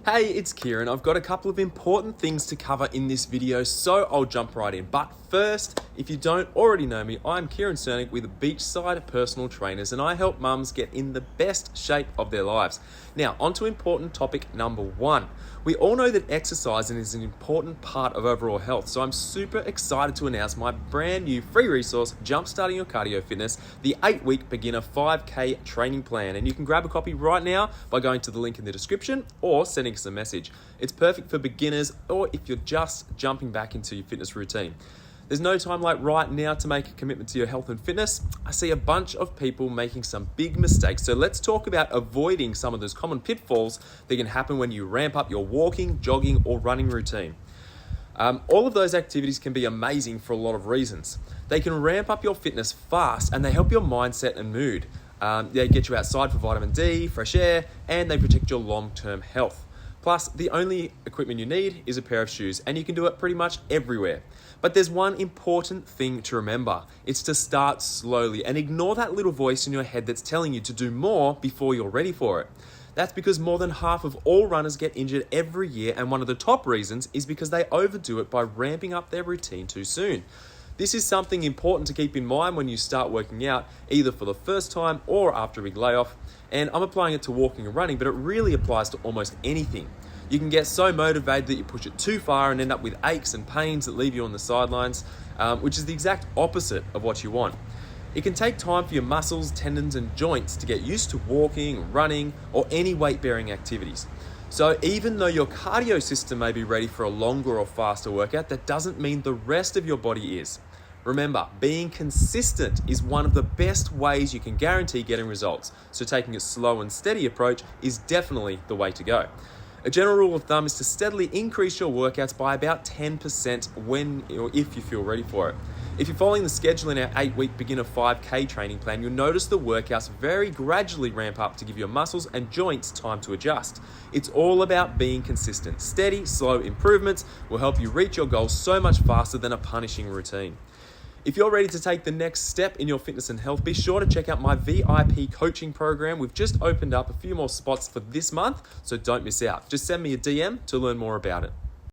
Hey, it's Kieran. I've got a couple of important things to cover in this video, so I'll jump right in. But first, if you don't already know me, I'm Kieran Cernick with Beachside Personal Trainers, and I help mums get in the best shape of their lives. Now, on to important topic number one. We all know that exercising is an important part of overall health, so I'm super excited to announce my brand new free resource, Jumpstarting Your Cardio Fitness, the 8-week beginner 5K training plan. And you can grab a copy right now by going to the link in the description or sending us a message. It's perfect for beginners or if you're just jumping back into your fitness routine. There's no time like right now to make a commitment to your health and fitness. I see a bunch of people making some big mistakes, so let's talk about avoiding some of those common pitfalls that can happen when you ramp up your walking, jogging, or running routine. All of those activities can be amazing for a lot of reasons. They can ramp up your fitness fast and they help your mindset and mood. They get you outside for vitamin D, fresh air, and they protect your long-term health. Plus, the only equipment you need is a pair of shoes, and you can do it pretty much everywhere. But there's one important thing to remember. It's to start slowly and ignore that little voice in your head that's telling you to do more before you're ready for it. That's because more than half of all runners get injured every year, and one of the top reasons is because they overdo it by ramping up their routine too soon. This is something important to keep in mind when you start working out, either for the first time or after a big layoff. And I'm applying it to walking and running, but it really applies to almost anything. You can get so motivated that you push it too far and end up with aches and pains that leave you on the sidelines, which is the exact opposite of what you want. It can take time for your muscles, tendons, and joints to get used to walking, running, or any weight-bearing activities. So even though your cardio system may be ready for a longer or faster workout, that doesn't mean the rest of your body is. Remember, being consistent is one of the best ways you can guarantee getting results. So taking a slow and steady approach is definitely the way to go. A general rule of thumb is to steadily increase your workouts by about 10% when or if you feel ready for it. If you're following the schedule in our 8-week beginner 5K training plan, you'll notice the workouts very gradually ramp up to give your muscles and joints time to adjust. It's all about being consistent. Steady, slow improvements will help you reach your goals so much faster than a punishing routine. If you're ready to take the next step in your fitness and health, be sure to check out my VIP coaching program. We've just opened up a few more spots for this month, so don't miss out. Just send me a DM to learn more about it.